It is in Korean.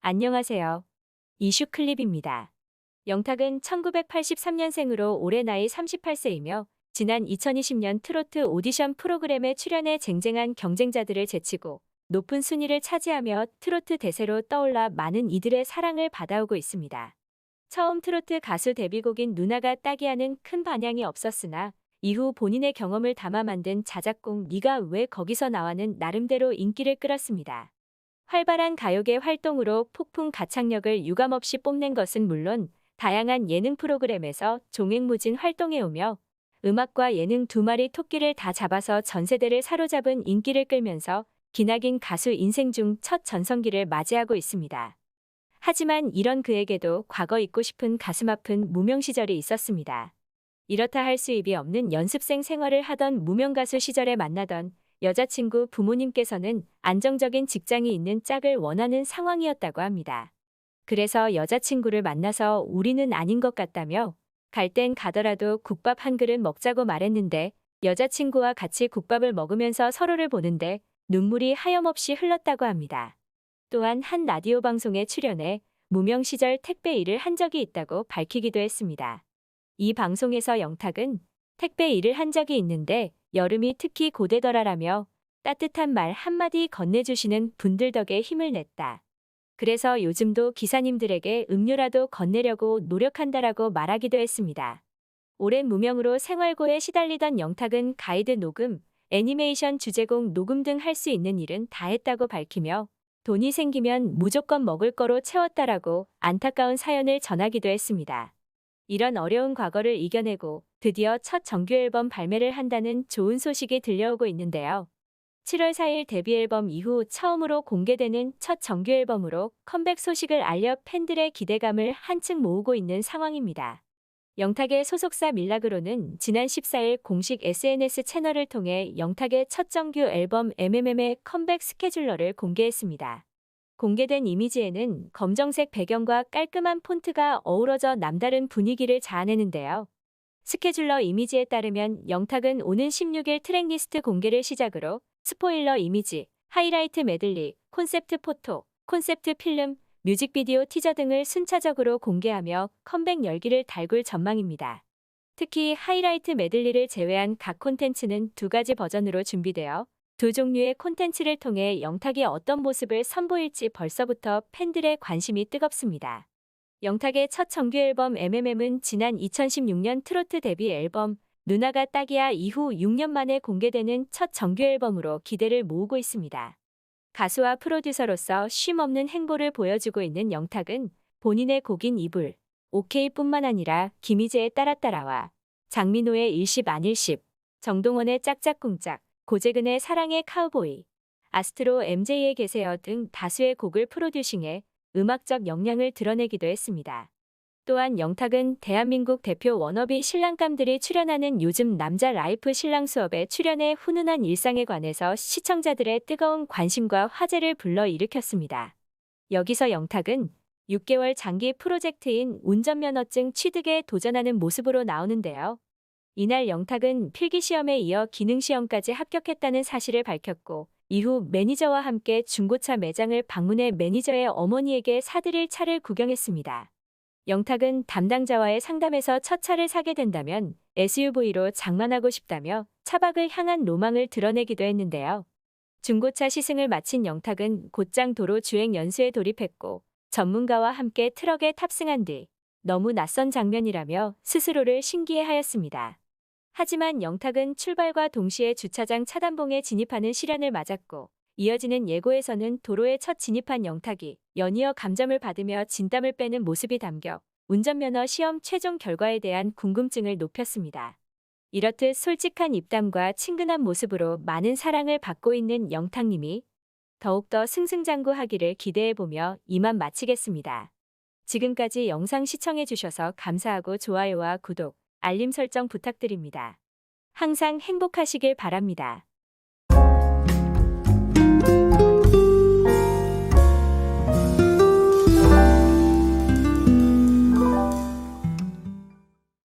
안녕하세요. 이슈 클립입니다. 영탁은 1983년생으로 올해 나이 38세이며 지난 2020년 트로트 오디션 프로그램에 출연해 쟁쟁한 경쟁자들을 제치고 높은 순위를 차지하며 트로트 대세로 떠올라 많은 이들의 사랑을 받아오고 있습니다. 처음 트로트 가수 데뷔곡인 누나가 따기야는 큰 반향이 없었으나 이후 본인의 경험을 담아 만든 자작곡 네가 왜 거기서 나와는 나름대로 인기를 끌었습니다. 활발한 가요계 활동으로 폭풍 가창력을 유감없이 뽐낸 것은 물론 다양한 예능 프로그램에서 종횡무진 활동해오며 음악과 예능 두 마리 토끼를 다 잡아서 전 세대를 사로잡은 인기를 끌면서 기나긴 가수 인생 중 첫 전성기를 맞이하고 있습니다. 하지만 이런 그에게도 과거 잊고 싶은 가슴 아픈 무명 시절이 있었습니다. 이렇다 할 수입이 없는 연습생 생활을 하던 무명 가수 시절에 만나던 여자친구 부모님께서는 안정적인 직장이 있는 짝을 원하는 상황이었다고 합니다. 그래서 여자친구를 만나서 우리는 아닌 것 같다며 갈 땐 가더라도 국밥 한 그릇 먹자고 말했는데 여자친구와 같이 국밥을 먹으면서 서로를 보는데 눈물이 하염없이 흘렀다고 합니다. 또한 한 라디오 방송에 출연해 무명 시절 택배 일을 한 적이 있다고 밝히기도 했습니다. 이 방송에서 영탁은 택배 일을 한 적이 있는데 여름이 특히 고되더라라며 따뜻한 말 한마디 건네주시는 분들 덕에 힘을 냈다. 그래서 요즘도 기사님들에게 음료라도 건네려고 노력한다라고 말하기도 했습니다. 오랜 무명으로 생활고에 시달리던 영탁은 가이드 녹음, 애니메이션 주제곡 녹음 등 할 수 있는 일은 다 했다고 밝히며 돈이 생기면 무조건 먹을 거로 채웠다라고 안타까운 사연을 전하기도 했습니다. 이런 어려운 과거를 이겨내고 드디어 첫 정규 앨범 발매를 한다는 좋은 소식이 들려오고 있는데요. 7월 4일 데뷔 앨범 이후 처음으로 공개되는 첫 정규 앨범으로 컴백 소식을 알려 팬들의 기대감을 한층 모으고 있는 상황입니다. 영탁의 소속사 밀라그로는 지난 14일 공식 SNS 채널을 통해 영탁의 첫 정규 앨범 MMM의 컴백 스케줄러를 공개했습니다. 공개된 이미지에는 검정색 배경과 깔끔한 폰트가 어우러져 남다른 분위기를 자아내는데요. 스케줄러 이미지에 따르면 영탁은 오는 16일 트랙리스트 공개를 시작으로 스포일러 이미지, 하이라이트 메들리, 콘셉트 포토, 콘셉트 필름, 뮤직비디오 티저 등을 순차적으로 공개하며 컴백 열기를 달굴 전망입니다. 특히 하이라이트 메들리를 제외한 각 콘텐츠는 두 가지 버전으로 준비되어 두 종류의 콘텐츠를 통해 영탁이 어떤 모습을 선보일지 벌써부터 팬들의 관심이 뜨겁습니다. 영탁의 첫 정규 앨범 MMM은 지난 2016년 트로트 데뷔 앨범 누나가 딱이야 이후 6년 만에 공개되는 첫 정규 앨범으로 기대를 모으고 있습니다. 가수와 프로듀서로서 쉼없는 행보를 보여주고 있는 영탁은 본인의 곡인 이불, 오케이뿐만 아니라 김희재의 따라따라와 장민호의 일십 안일십, 정동원의 짝짝꿍짝, 고재근의 사랑의 카우보이, 아스트로 MJ의 계세요 등 다수의 곡을 프로듀싱해 음악적 역량을 드러내기도 했습니다. 또한 영탁은 대한민국 대표 워너비 신랑감들이 출연하는 요즘 남자 라이프 신랑 수업에 출연해 훈훈한 일상에 관해서 시청자들의 뜨거운 관심과 화제를 불러일으켰습니다. 여기서 영탁은 6개월 장기 프로젝트인 운전면허증 취득에 도전하는 모습으로 나오는데요. 이날 영탁은 필기시험에 이어 기능시험까지 합격했다는 사실을 밝혔고 이후 매니저와 함께 중고차 매장을 방문해 매니저의 어머니에게 사드릴 차를 구경했습니다. 영탁은 담당자와의 상담에서 첫 차를 사게 된다면 SUV로 장만하고 싶다며 차박을 향한 로망을 드러내기도 했는데요. 중고차 시승을 마친 영탁은 곧장 도로 주행 연수에 돌입했고 전문가와 함께 트럭에 탑승한 뒤 너무 낯선 장면이라며 스스로를 신기해하였습니다. 하지만 영탁은 출발과 동시에 주차장 차단봉에 진입하는 시련을 맞았고 이어지는 예고에서는 도로에 첫 진입한 영탁이 연이어 감점을 받으며 진땀을 빼는 모습이 담겨 운전면허 시험 최종 결과에 대한 궁금증을 높였습니다. 이렇듯 솔직한 입담과 친근한 모습으로 많은 사랑을 받고 있는 영탁님이 더욱더 승승장구하기를 기대해보며 이만 마치겠습니다. 지금까지 영상 시청해주셔서 감사하고 좋아요와 구독, 알림 설정 부탁드립니다. 항상 행복하시길 바랍니다.